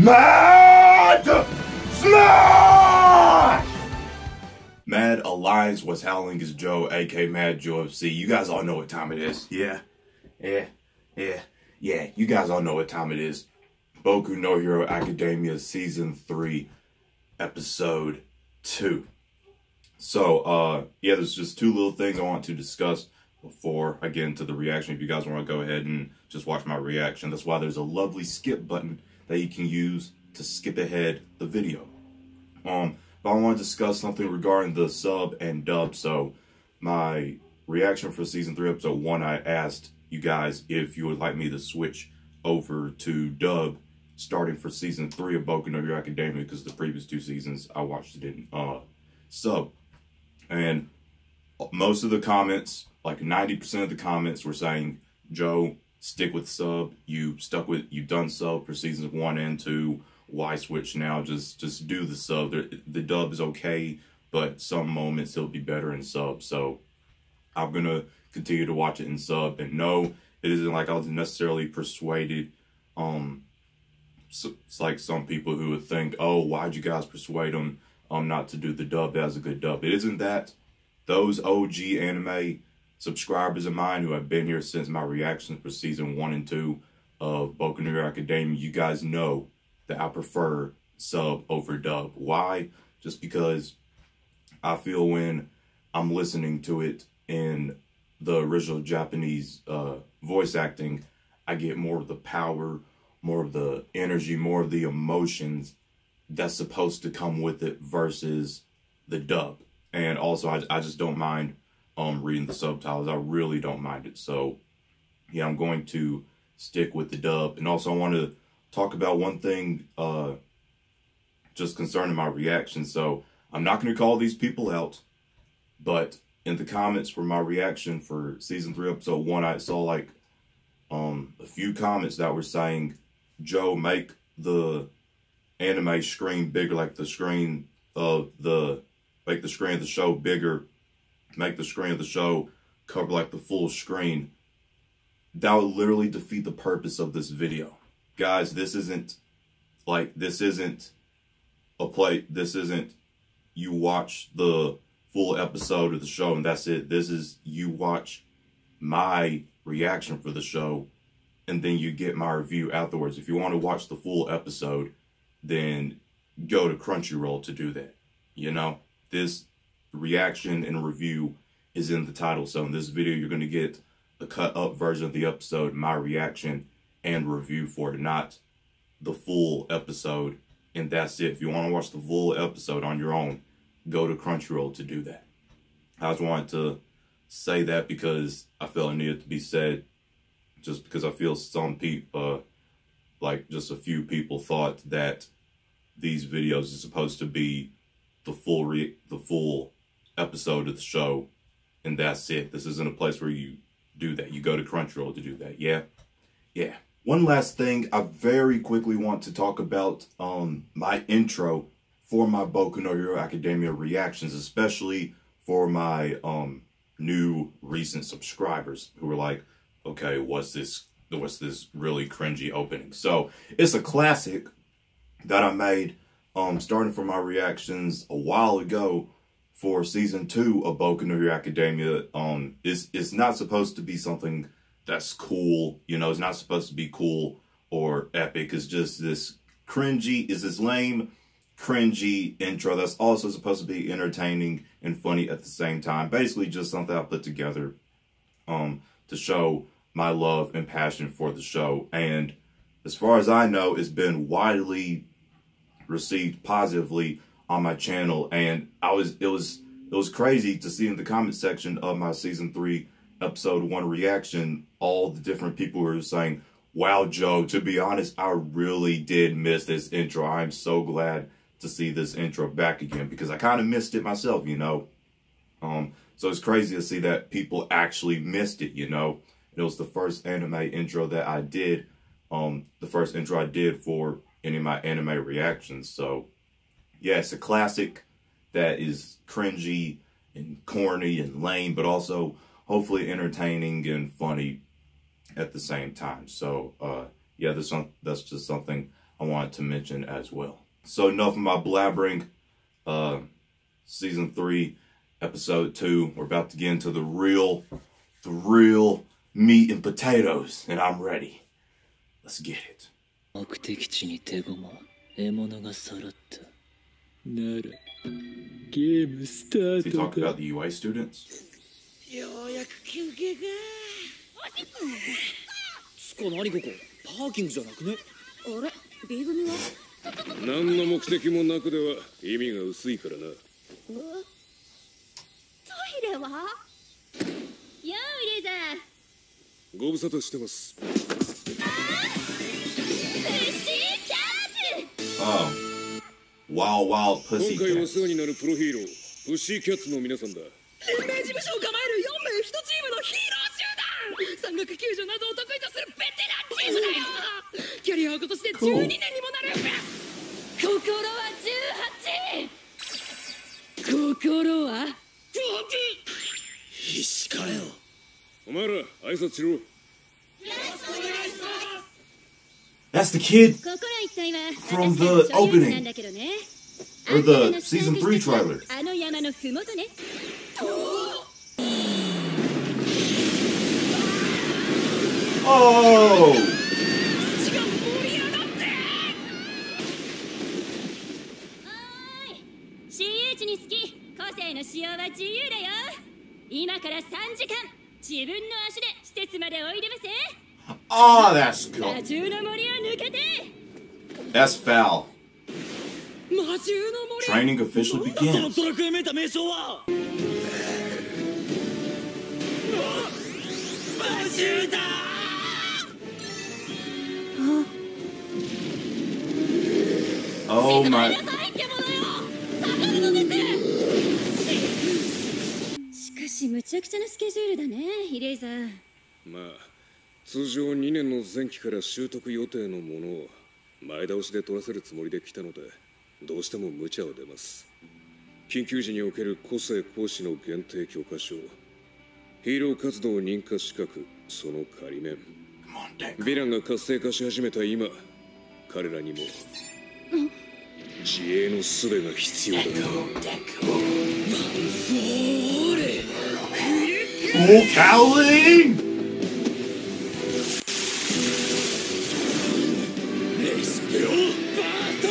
Mad Smash! Mad Alliance was howling as Joe, aka Mad Joe FC. You guys all know what time it is. Yeah. You guys all know what time it is. Boku No Hero Academia Season 3, Episode 2. So, yeah, there's just two little things I want to discuss before I get into the reaction. If you guys want to go ahead and just watch my reaction, that's why there's a lovely skip button that you can use to skip ahead the video. But I want to discuss something regarding the sub and dub. So, my reaction for Season 3, Episode 1, I asked you guys if you would like me to switch over to dub starting for Season 3 of Boku No Hero Academia, because the previous two seasons I watched it in sub. And most of the comments, like 90% of the comments, were saying, Joe, stick with sub. You've done sub for seasons 1 and 2. Why switch now? Just do the sub. The dub is okay, but some moments it'll be better in sub. So I'm gonna continue to watch it in sub. And no, it isn't like I was necessarily persuaded. So it's like some people who would think, oh, why'd you guys persuade them not to do the dub? That was a good dub. It isn't that. Those OG anime subscribers of mine who have been here since my reactions for Season 1 and 2 of Boku No Hero Academia, you guys know that I prefer sub over dub. Why? Just because I feel when I'm listening to it in the original Japanese voice acting, I get more of the power, more of the energy, more of the emotions that's supposed to come with it versus the dub. And also, I just don't mind reading the subtitles. I really don't mind it. So, yeah, I'm going to stick with the dub. And also, I want to talk about one thing just concerning my reaction. So, I'm not going to call these people out, but in the comments for my reaction for Season 3, Episode 1, I saw like a few comments that were saying, Joe, make the anime screen bigger, like the screen of the... Make the screen of the show bigger. Make the screen of the show cover like the full screen. That would literally defeat the purpose of this video. Guys, this isn't a play. This isn't you watch the full episode of the show and that's it. This is you watch my reaction for the show and then you get my review afterwards. If you want to watch the full episode, then go to Crunchyroll to do that. You know? This reaction and review is in the title. So in this video, you're going to get a cut up version of the episode, my reaction and review for it, not the full episode. And that's it. If you want to watch the full episode on your own, go to Crunchyroll to do that. I just wanted to say that because I felt it needed to be said, just because I feel some people, like just a few people thought that these videos are supposed to be the full episode of the show, and that's it. This isn't a place where you do that. You go to Crunchyroll to do that. Yeah. One last thing, I very quickly want to talk about my intro for my Boku No Hero Academia reactions, especially for my new recent subscribers who were like, okay, what's this really cringy opening? So it's a classic that I made starting from my reactions a while ago for Season 2 of Boku No Hero Academia. It's not supposed to be something that's cool, you know, it's not supposed to be cool or epic. It's just this lame, cringy intro that's also supposed to be entertaining and funny at the same time. Basically just something I put together to show my love and passion for the show. And as far as I know, it's been widely received positively on my channel, and it was crazy to see in the comment section of my Season 3 Episode 1 reaction all the different people who were saying, wow, Joe, to be honest, I really did miss this intro. I'm so glad to see this intro back again because I kind of missed it myself, you know. So it's crazy to see that people actually missed it, you know. It was the first anime intro that I did, the first intro I did for any of my anime reactions. So yeah, it's a classic that is cringy and corny and lame, but also hopefully entertaining and funny at the same time. So yeah, that's just something I wanted to mention as well. So enough of my blabbering. Season 3, episode 2. We're about to get into the real meat and potatoes, and I'm ready. Let's get it. So he talked about the UA students. ようやく休憩か。つか何ここ？パーキングじゃなくね？あれ、B組は？何の目的もなくでは意味が薄いからな。トイレは？ようイレーザー。ご無沙汰してます。Oh, wild pussy 今回お cat. 世話になるプロヒーロー、プッシーキャッツの皆さんだ。連盟事務所を構える4名1チームのヒーロー集団。山岳救助などを得意とするベテランチームだよ。キャリアは今年で12年にもなる。心は18。心は？必死かよ。お前ら挨拶しろ。 That's the kid 心一体は from the opening だけどね。 or the season 3 trailer. あの山のふもとね。Oh! 土が盛り上がって。おーい、私有地に好き、個性の使用は自由だよ。今から3時間、自分の足で施設までおいでませ。 Oh, that's cool. 魔獣の森を抜けて。 That's foul. 魔獣の森。 Training officially その begins. ドラクエめいた名称は。魔獣だ。 Oh my. しかしむちゃくちゃなスケジュールだね、イレイザー。まあ通常2年の前期から習得予定のものを前倒しで取らせるつもりで来たので、どうしても無茶は出ます。緊急時における個性行使の限定許可証、ヒーロー活動認可資格、その仮面、ヴィランが活性化し始めた今、彼らにも自衛の術が必要だ。Full cowling! レスピオバート。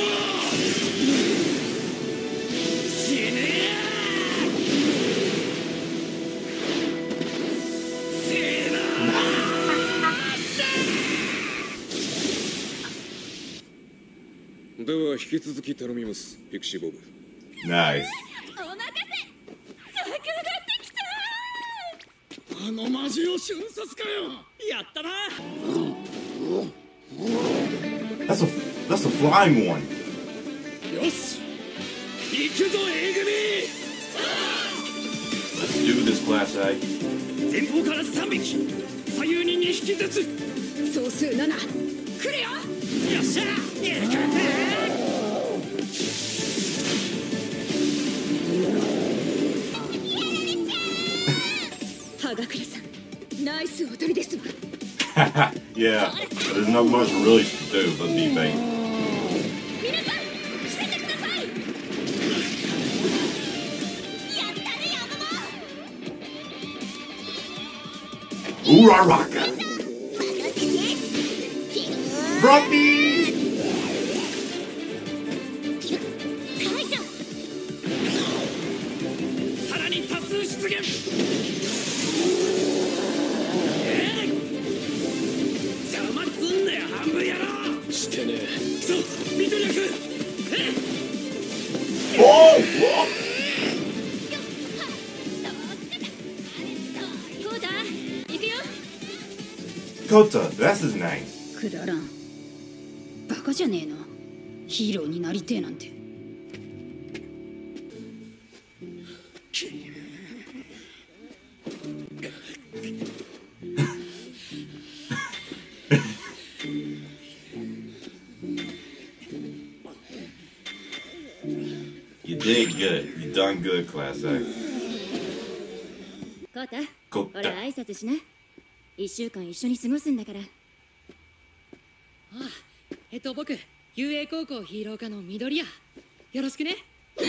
死ねや。せーの。では引き続き頼みます、ピクシーボブ。 Nice. お任せ。桜がってきた。あの魔獣を瞬殺かよ。やったな。 That's a flying one. よし。行くぞ A 組。 Let's do this, Class A. 前方から3匹、左右に2匹ずつ、総数7。来るよ。よっしゃ。行くぜ。葉隠さん、ナイスおとりですわ。 Yeah, there's not much really to do but be bait. 皆さん、伏せてください。やったね、ヤマモ。 Uraraka! Grumpy! さらに多数出現。邪魔すんなよ、半分野郎。してねえ。くそ、緑役。Oh! コータ、行くよ。 Kota, that's his name. くだらん。バカじゃねえの。ヒーローになりてえなんて。You did good. You done good, Class A. コータ、コータほら挨拶しな。1週間一緒に過ごすんだから。僕、雄英高校ヒーロー科の緑谷。よろしくね。己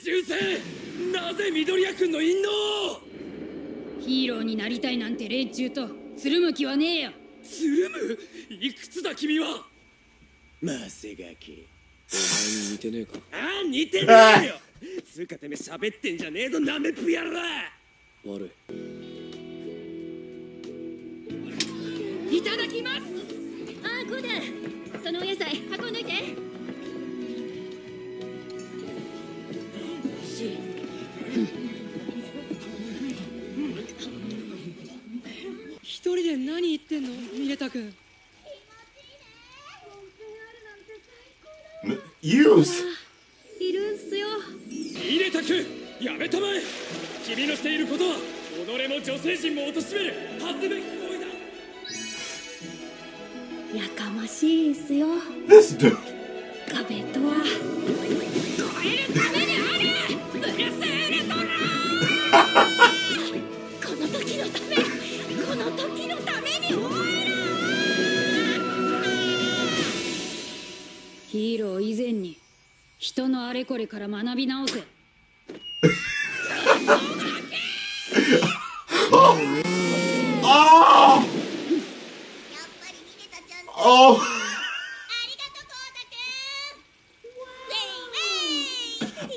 忠誠、なぜ緑谷君の陰謀。ヒーローになりたいなんて連中とつるむ気はねえよ。つるむ？いくつだ君は。マセガキ、お前に似てねえか。ああ、似てねえよ。つうかてめえ喋ってんじゃねえぞ、なめぷやら。悪いただきます。ああ、こうだ。そのお野菜運んどいて。一人で何言ってんの、ミレタ君。Use! いるんすよ。ミレタ君、やめたまえ。君のしていることは己も女性陣も貶める恥ずべき行為だ。やかましいんすよ。 This dude! 壁とは超えるためにある。ブルース・ウルトラこの時のため、この時のために燃える。ヒーロー以前に人のあれこれから学び直せ。Oh! Oh!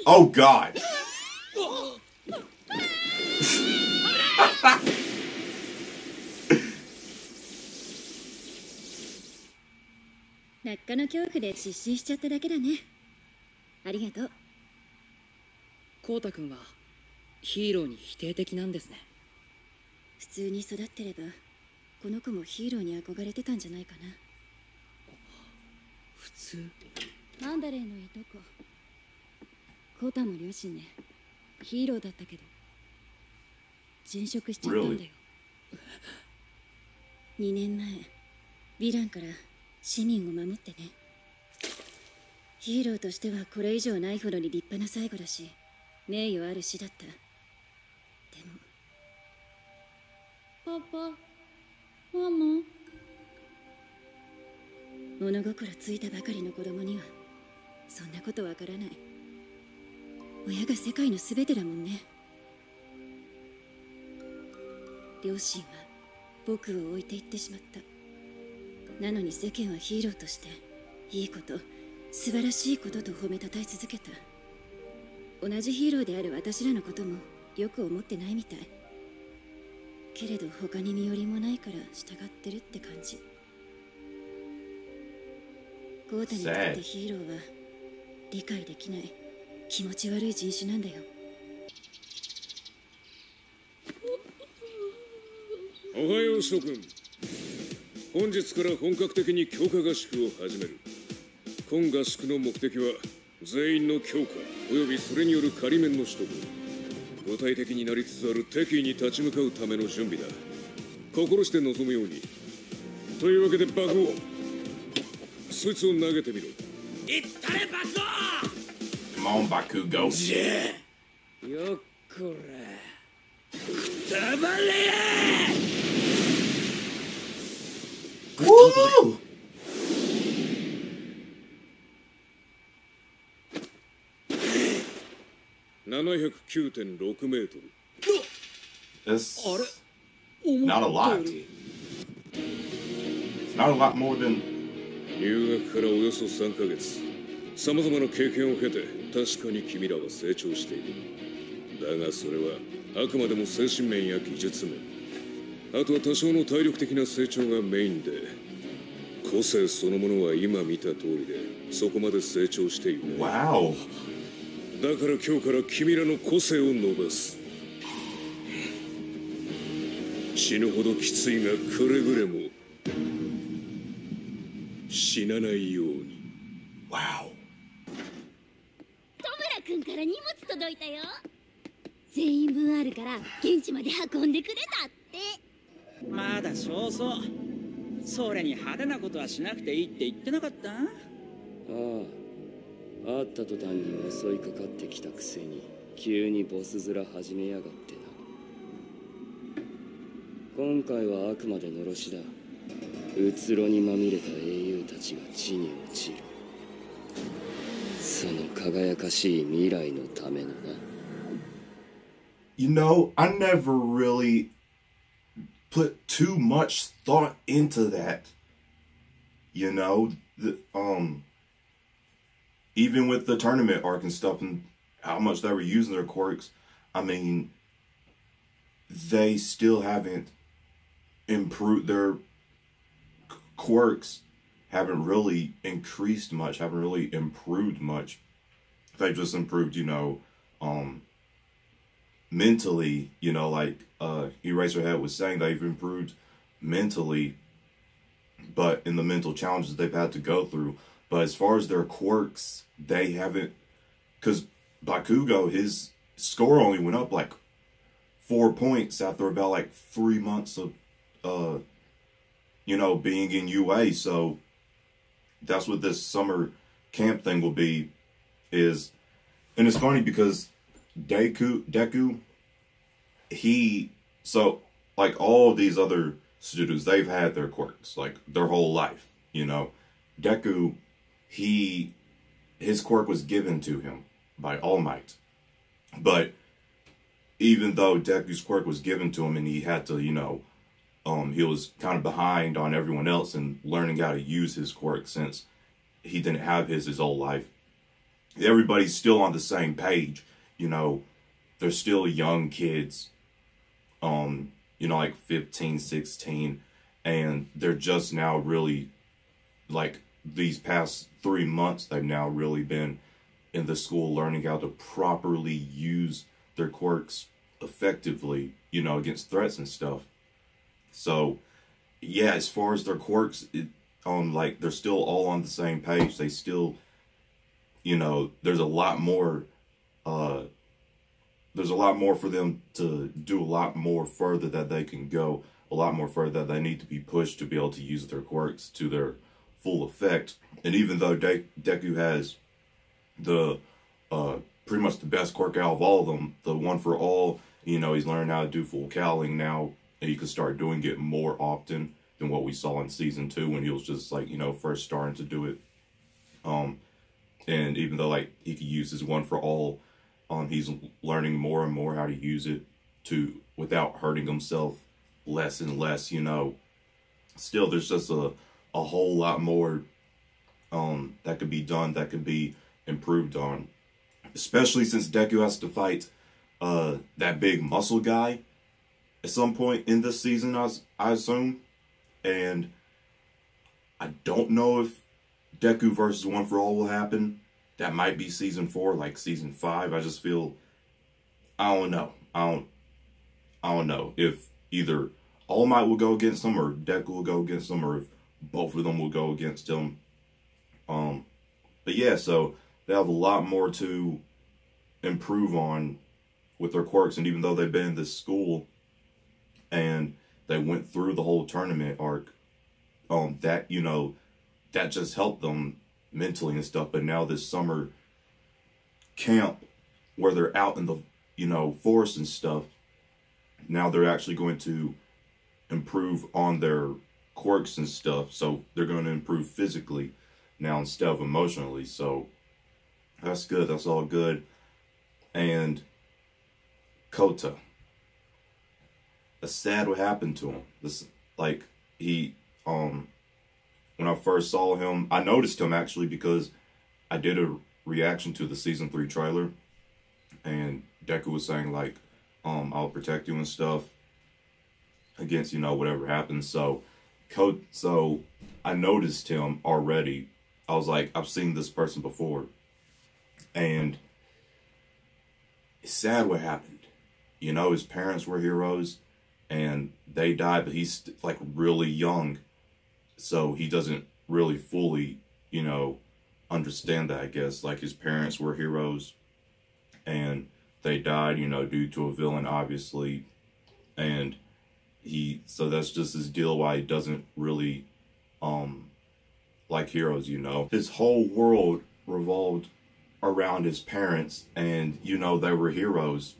Oh God! 落下の恐怖で失神しちゃっただけだね。ありがとう。コウタ君はヒーローに否定的なんですね。普通に育ってればこの子もヒーローに憧れてたんじゃないかな。普通。マンダレーのいとこコウタの両親ね、ヒーローだったけど殉職しちゃったんだよ。2年前ヴィランから市民を守ってね。ヒーローとしてはこれ以上ないほどに立派な最後だし、名誉ある死だった。でもパパ、ママ、物心ついたばかりの子供にはそんなことわからない。親が世界の全てだもんね。両親は僕を置いていってしまった。なのに世間はヒーローとしていいこと、素晴らしいことと褒めたたえ続けた。同じヒーローである私らのこともよく思ってないみたい。けれど他に身寄りもないから従ってるって感じ。ゴータにとってヒーローは理解できない気持ち悪い人種なんだよ。おはよう諸君。本日から本格的に強化合宿を始める。今合宿の目的は全員の強化およびそれによる仮面の取得、具体的になりつつある敵意に立ち向かうための準備だ。心して臨むように。というわけで爆豪、そいつを投げてみろ。いったれ爆豪。 Come on, Bakugo. じゃあよっこらくたばれ。Woo! $709.6 メートル。 It's not a lot. It's not a lot more than. 入学からおよそ3ヶ月、さまざまな経験を経て確かに君らは成長している。だがそれはあくまでも精神面や技術面、あとは多少の体力的な成長がメインで、個性そのものは今見た通りでそこまで成長していない。 Wow. だから今日から君らの個性を伸ばす。死ぬほどきついがくれぐれも死なないように。 Wow. トムラ君から荷物届いたよ。全員分あるから現地まで運んでくれたって。まだ少々。それに派手なことはしなくていいって言ってなかった？ああ、会った途端に襲いかかってきたくせに急にボス面始めやがってな。今回はあくまでのろしだ。うつろにまみれた英雄たちが地に落ちる。その輝かしい未来のためのな。You know, I never really put too much thought into that. You know, even with the tournament arc and stuff and how much they were using their quirks, I mean, they still haven't improved. Their quirks haven't really increased much, haven't really improved much. They've just improved, you know, mentally, you know, like Eraserhead was saying, they've improved mentally, but in the mental challenges they've had to go through. But as far as their quirks, they haven't, because Bakugo, his score only went up like 4 points after about like 3 months of, you know, being in UA. So that's what this summer camp thing will be, is, and it's funny because Deku, so like all these other students, they've had their quirks like their whole life, you know. Deku, his quirk was given to him by All Might, but even though Deku's quirk was given to him and he had to, you know, he was kind of behind on everyone else in learning how to use his quirk since he didn't have his whole life. Everybody's still on the same page, you know. They're still young kids, you know, like 15, 16, and they're just now really, like, these past 3 months, they've now really been in the school learning how to properly use their quirks effectively, you know, against threats and stuff. So, yeah, as far as their quirks, like, they're still all on the same page. They still, you know, there's a lot more for them to do, a lot more further that they can go, a lot more further that they need to be pushed to be able to use their quirks to their full effect. And even though Deku has the pretty much the best quirk out of all of them, the one for all, you know, he's learning how to do full cowling now, and he could start doing it more often than what we saw in season 2 when he was just, like, you know, first starting to do it. And even though, like, he could use his one for all, he's learning more and more how to use it without hurting himself less and less, you know. Still, there's just a whole lot more that could be done, that could be improved on. Especially since Deku has to fight that big muscle guy at some point in this season, I assume. And I don't know if Deku versus One for All will happen. That might be season 4, like season 5. I just feel, I don't know. I don't know if either All Might will go against him or Deku will go against him, or if both of them will go against him. But yeah, so they have a lot more to improve on with their quirks. And even though they've been in this school and they went through the whole tournament arc, that, you know, that just helped them mentally and stuff. But now this summer camp where they're out in the, you know, forest and stuff, now they're actually going to improve on their quirks and stuff. So they're going to improve physically now instead of emotionally. So that's good. That's all good. And Kota, it's sad what happened to him. This, like, he, when I first saw him, I noticed him actually because I did a reaction to the season 3 trailer, and Deku was saying, like, I'll protect you and stuff against, you know, whatever happens. So I noticed him already. I was like, I've seen this person before. And it's sad what happened. You know, his parents were heroes and they died, but he's like really young. So he doesn't really fully, you know, understand that, I guess. Like, his parents were heroes and they died, you know, due to a villain, obviously. And so that's just his deal why he doesn't really, like heroes, you know. His whole world revolved around his parents and, you know, they were heroes.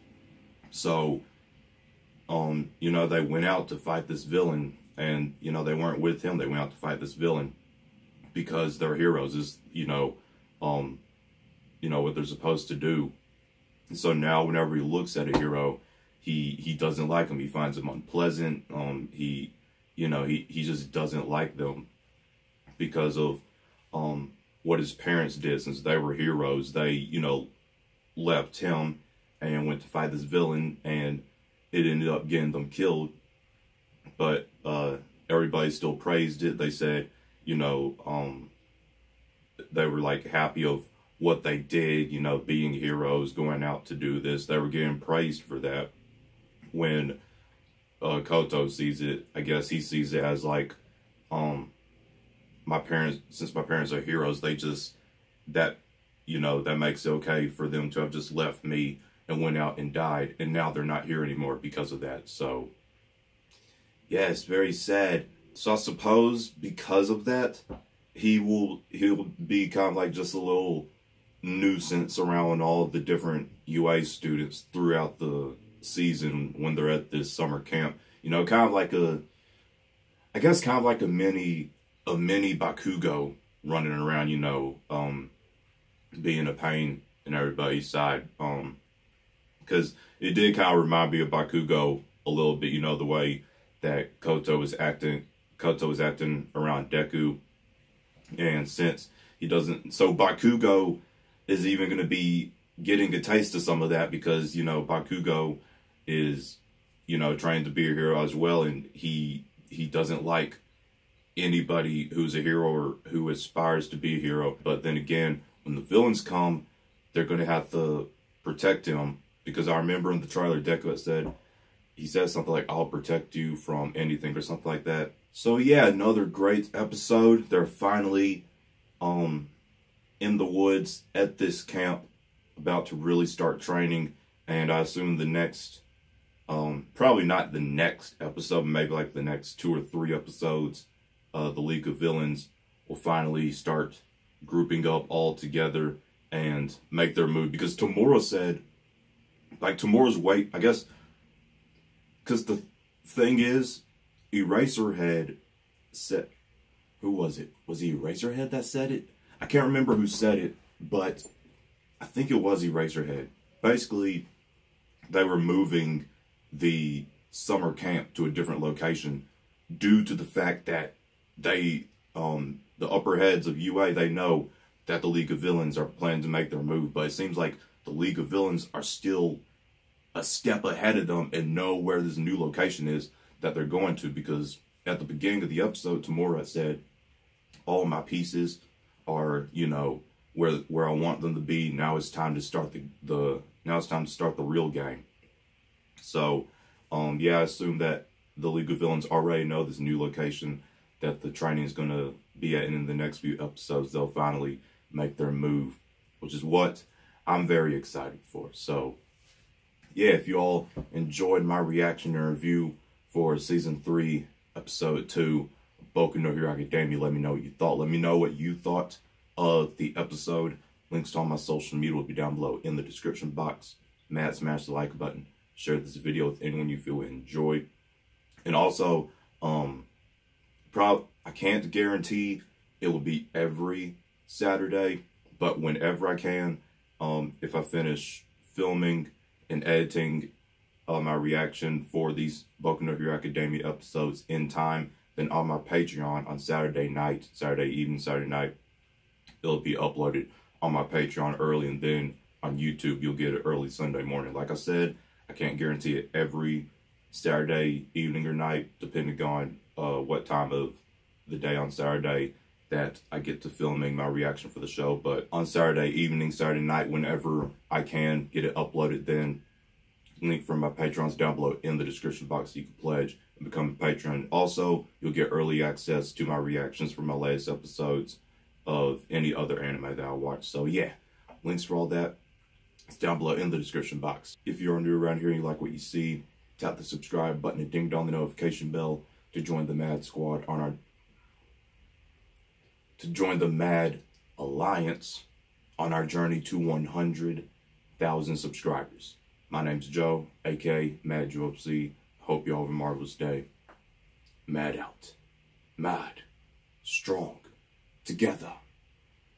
So, you know, they went out to fight this villain and you know, they weren't with him. They went out to fight this villain because they're heroes. Is what they're supposed to do. And so now, whenever he looks at a hero, he doesn't like him. He finds them unpleasant. He just doesn't like them because of what his parents did. Since they were heroes, they left him and went to fight this villain, and it ended up getting them killed. But everybody still praised it. They said, they were like happy of what they did, being heroes, going out to do this. They were getting praised for that. When Koto sees it, I guess he sees it as like, since my parents are heroes, they just, that makes it okay for them to have just left me and went out and died, and now they're not here anymore because of that. So yeah, it's very sad. So I suppose because of that, he'll be kind of like just a little nuisance around all the different UA students throughout the season when they're at this summer camp. Kind of like a mini Bakugo running around, being a pain in everybody's side. Because it did kind of remind me of Bakugo a little bit, the way that Koto was acting around Deku. And since he doesn't, so Bakugo is even going to be getting a taste of some of that, because, Bakugo is, trying to be a hero as well, and he doesn't like anybody who's a hero or who aspires to be a hero. But then again, when the villains come, they're going to have to protect him, because I remember in the trailer, Deku he said something like, "I'll protect you from anything," or something like that. So yeah, another great episode. They're finally in the woods at this camp, about to really start training, and I assume the next, probably not the next episode, maybe like the next 2 or 3 episodes, the League of Villains will finally start grouping up all together and make their move. Because Tamura said, like, Tamura's weight, I guess, because the thing is, Eraserhead said, who was it? Was it Eraserhead that said it? I can't remember who said it, but I think it was Eraserhead. Basically, they were moving the summer camp to a different location due to the fact that they, the upper heads of UA, they know that the League of Villains are planning to make their move, but it seems like the League of Villains are still a step ahead of them and know where this new location is that they're going to, because at the beginning of the episode, Tamura said, all my pieces are, where I want them to be. Now it's time to start the real game. So, yeah, I assume that the League of Villains already know this new location that the training is going to be at, and in the next few episodes, they'll finally make their move, which is what I'm very excited for. So, yeah, if you all enjoyed my reaction and review for Season 3, Episode 2, Boku No Hero Academia, let me know what you thought. Let me know what you thought of the episode. Links to all my social media will be down below in the description box. Smash the like button. Share this video with anyone you feel enjoyed. And also, I can't guarantee it will be every Saturday, but whenever I can, if I finish filming and editing my reaction for these Boku No Hero Academia episodes in time, then on my Patreon on Saturday night, it'll be uploaded on my Patreon early, and then on YouTube you'll get it early Sunday morning. Like I said, I can't guarantee it every Saturday evening or night, depending on what time of the day on Saturday that I get to filming my reaction for the show. But on Saturday evening, Saturday night, whenever I can get it uploaded, then link for my Patreon's down below in the description box so you can pledge and become a patron. Also, you'll get early access to my reactions for my latest episodes of any other anime that I watch. So yeah, links for all that, it's down below in the description box. If you're new around here and you like what you see, tap the subscribe button and ding dong the notification bell to join the Mad Squad join the Mad Alliance on our journey to 100,000 subscribers. My name's Joe, aka Mad UFC. Hope you all have a marvelous day. mad out. Mad. Strong. Together.